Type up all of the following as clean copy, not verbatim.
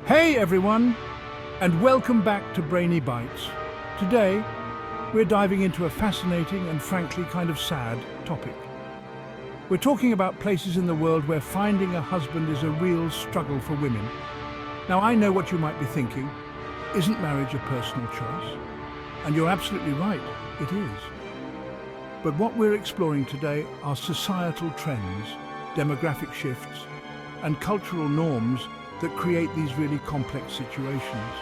Hey everyone, and welcome back to Brainy Bites. Today, we're diving into a fascinating and frankly kind of sad topic. We're talking about places in the world where finding a husband is a real struggle for women. Now, I know what you might be thinking. Isn't marriage a personal choice? And you're absolutely right, it is. But what we're exploring today are societal trends, demographic shifts, and cultural norms that create these really complex situations.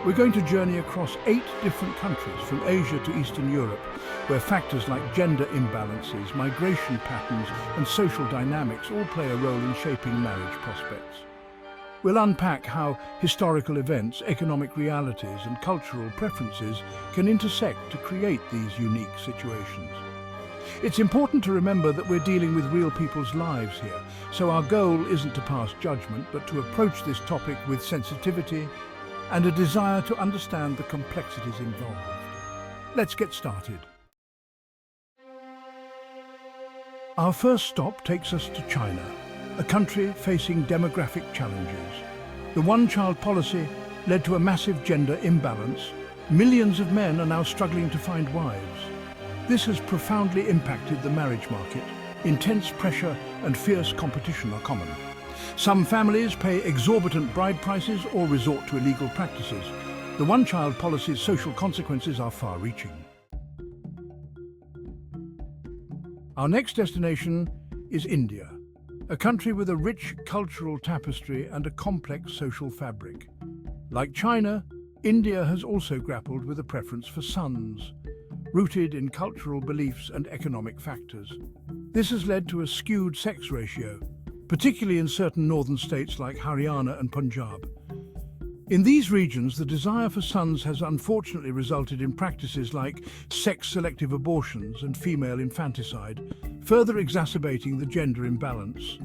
We're going to journey across 8 different countries, from Asia to Eastern Europe, where factors like gender imbalances, migration patterns, and social dynamics all play a role in shaping marriage prospects. We'll unpack how historical events, economic realities, and cultural preferences can intersect to create these unique situations. It's important to remember that we're dealing with real people's lives here, so our goal isn't to pass judgment, but to approach this topic with sensitivity and a desire to understand the complexities involved. Let's get started. Our first stop takes us to China, a country facing demographic challenges. The one-child policy led to a massive gender imbalance. Millions of men are now struggling to find wives. This has profoundly impacted the marriage market. Intense pressure and fierce competition are common. Some families pay exorbitant bride prices or resort to illegal practices. The one-child policy's social consequences are far-reaching. Our next destination is India, a country with a rich cultural tapestry and a complex social fabric. Like China, India has also grappled with a preference for sons, rooted in cultural beliefs and economic factors. This has led to a skewed sex ratio, particularly in certain northern states like Haryana and Punjab. In these regions, the desire for sons has unfortunately resulted in practices like sex-selective abortions and female infanticide, further exacerbating the gender imbalance.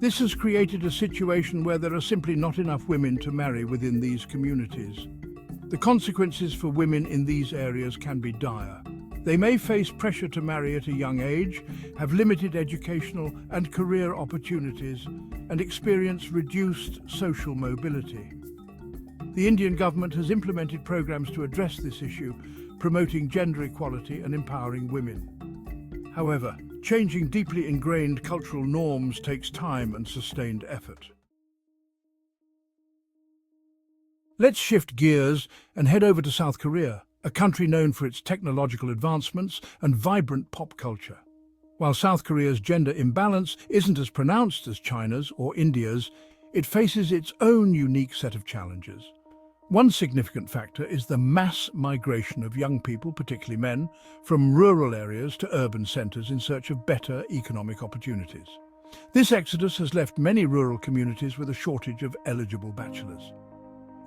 This has created a situation where there are simply not enough women to marry within these communities. The consequences for women in these areas can be dire. They may face pressure to marry at a young age, have limited educational and career opportunities, and experience reduced social mobility. The Indian government has implemented programs to address this issue, promoting gender equality and empowering women. However, changing deeply ingrained cultural norms takes time and sustained effort. Let's shift gears and head over to South Korea, a country known for its technological advancements and vibrant pop culture. While South Korea's gender imbalance isn't as pronounced as China's or India's, it faces its own unique set of challenges. One significant factor is the mass migration of young people, particularly men, from rural areas to urban centres in search of better economic opportunities. This exodus has left many rural communities with a shortage of eligible bachelors.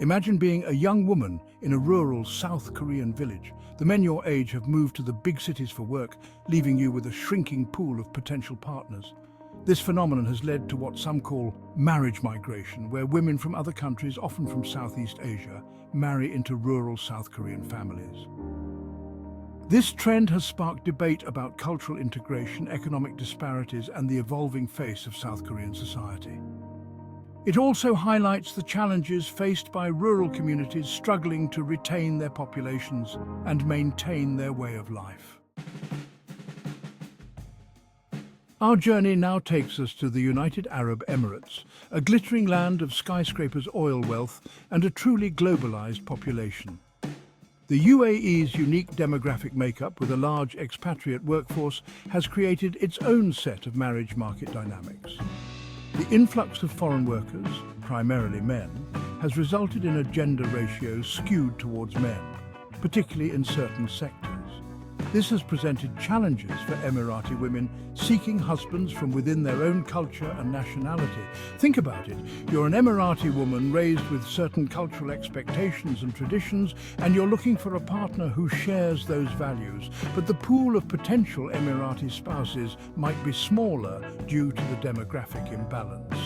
Imagine being a young woman in a rural South Korean village. The men your age have moved to the big cities for work, leaving you with a shrinking pool of potential partners. This phenomenon has led to what some call marriage migration, where women from other countries, often from Southeast Asia, marry into rural South Korean families. This trend has sparked debate about cultural integration, economic disparities, and the evolving face of South Korean society. It also highlights the challenges faced by rural communities struggling to retain their populations and maintain their way of life. Our journey now takes us to the United Arab Emirates, a glittering land of skyscrapers, oil wealth, and a truly globalized population. The UAE's unique demographic makeup, with a large expatriate workforce, has created its own set of marriage market dynamics. The influx of foreign workers, primarily men, has resulted in a gender ratio skewed towards men, particularly in certain sectors. This has presented challenges for Emirati women seeking husbands from within their own culture and nationality. Think about it. You're an Emirati woman raised with certain cultural expectations and traditions, and you're looking for a partner who shares those values. But the pool of potential Emirati spouses might be smaller due to the demographic imbalance.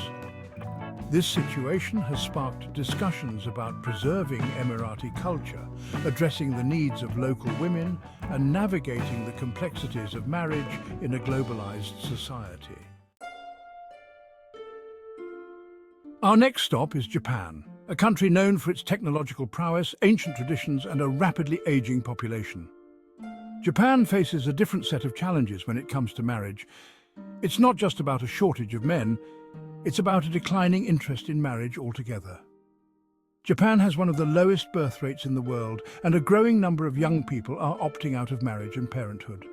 This situation has sparked discussions about preserving Emirati culture, addressing the needs of local women, and navigating the complexities of marriage in a globalized society. Our next stop is Japan, a country known for its technological prowess, ancient traditions, and a rapidly aging population. Japan faces a different set of challenges when it comes to marriage. It's not just about a shortage of men, it's about a declining interest in marriage altogether. Japan has one of the lowest birth rates in the world, and a growing number of young people are opting out of marriage and parenthood.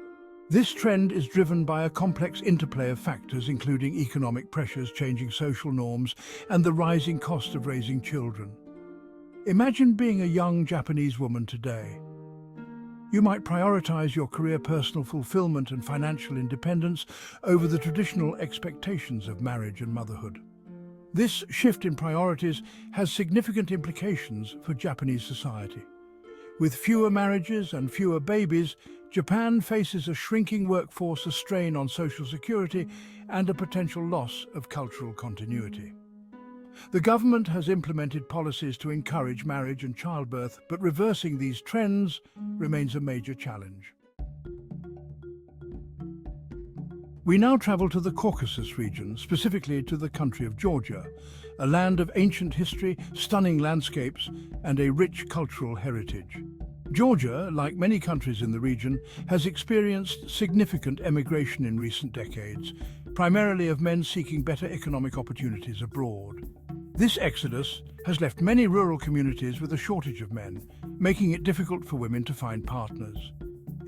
This trend is driven by a complex interplay of factors, including economic pressures, changing social norms, and the rising cost of raising children. Imagine being a young Japanese woman today. You might prioritize your career, personal fulfillment, and financial independence over the traditional expectations of marriage and motherhood. This shift in priorities has significant implications for Japanese society. With fewer marriages and fewer babies, Japan faces a shrinking workforce, a strain on social security, and a potential loss of cultural continuity. The government has implemented policies to encourage marriage and childbirth, but reversing these trends remains a major challenge. We now travel to the Caucasus region, specifically to the country of Georgia, a land of ancient history, stunning landscapes, and a rich cultural heritage. Georgia, like many countries in the region, has experienced significant emigration in recent decades, primarily of men seeking better economic opportunities abroad. This exodus has left many rural communities with a shortage of men, making it difficult for women to find partners.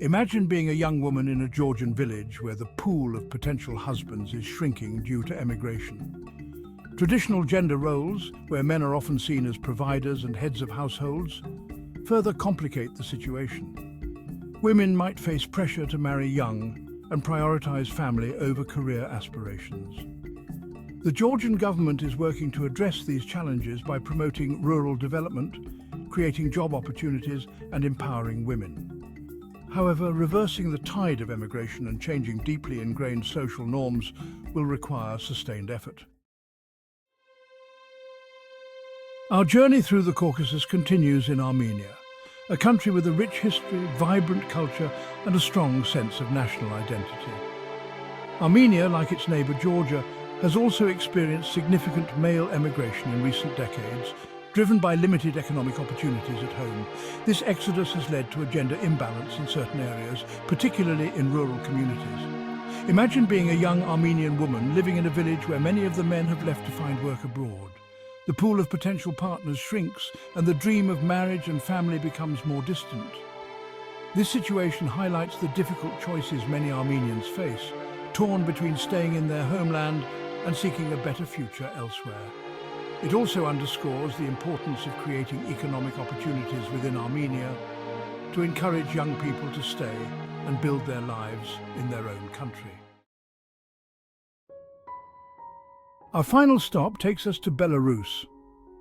Imagine being a young woman in a Georgian village where the pool of potential husbands is shrinking due to emigration. Traditional gender roles, where men are often seen as providers and heads of households, further complicate the situation. Women might face pressure to marry young and prioritize family over career aspirations. The Georgian government is working to address these challenges by promoting rural development, creating job opportunities, and empowering women. However, reversing the tide of emigration and changing deeply ingrained social norms will require sustained effort. Our journey through the Caucasus continues in Armenia, a country with a rich history, vibrant culture, and a strong sense of national identity. Armenia, like its neighbour Georgia, has also experienced significant male emigration in recent decades, driven by limited economic opportunities at home. This exodus has led to a gender imbalance in certain areas, particularly in rural communities. Imagine being a young Armenian woman living in a village where many of the men have left to find work abroad. The pool of potential partners shrinks, and the dream of marriage and family becomes more distant. This situation highlights the difficult choices many Armenians face, torn between staying in their homeland and seeking a better future elsewhere. It also underscores the importance of creating economic opportunities within Armenia to encourage young people to stay and build their lives in their own country. Our final stop takes us to Belarus,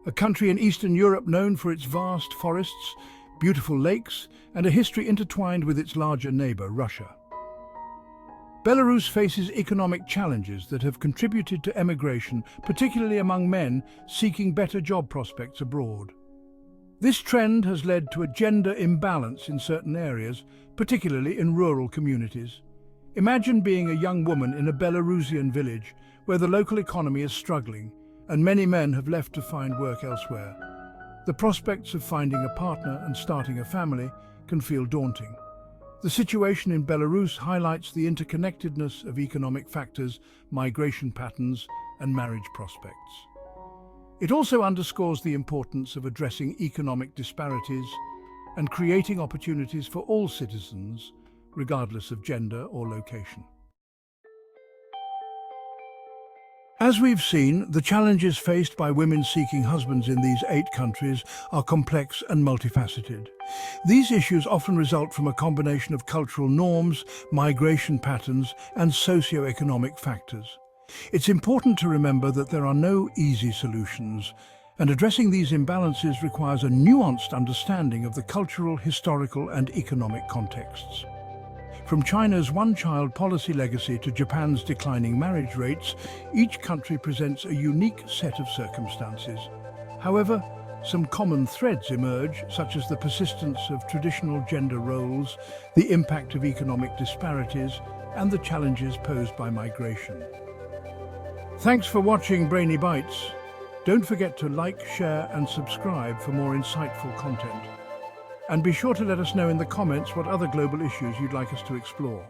a country in Eastern Europe known for its vast forests, beautiful lakes, and a history intertwined with its larger neighbour, Russia. Belarus faces economic challenges that have contributed to emigration, particularly among men seeking better job prospects abroad. This trend has led to a gender imbalance in certain areas, particularly in rural communities. Imagine being a young woman in a Belarusian village where the local economy is struggling and many men have left to find work elsewhere. The prospects of finding a partner and starting a family can feel daunting. The situation in Belarus highlights the interconnectedness of economic factors, migration patterns, and marriage prospects. It also underscores the importance of addressing economic disparities and creating opportunities for all citizens, regardless of gender or location. As we've seen, the challenges faced by women seeking husbands in these 8 countries are complex and multifaceted. These issues often result from a combination of cultural norms, migration patterns, and socio-economic factors. It's important to remember that there are no easy solutions, and addressing these imbalances requires a nuanced understanding of the cultural, historical, and economic contexts. From China's one-child policy legacy to Japan's declining marriage rates, each country presents a unique set of circumstances. However, some common threads emerge, such as the persistence of traditional gender roles, the impact of economic disparities, and the challenges posed by migration. Thanks for watching Brainy Bites. Don't forget to like, share and subscribe for more insightful content. And be sure to let us know in the comments what other global issues you'd like us to explore.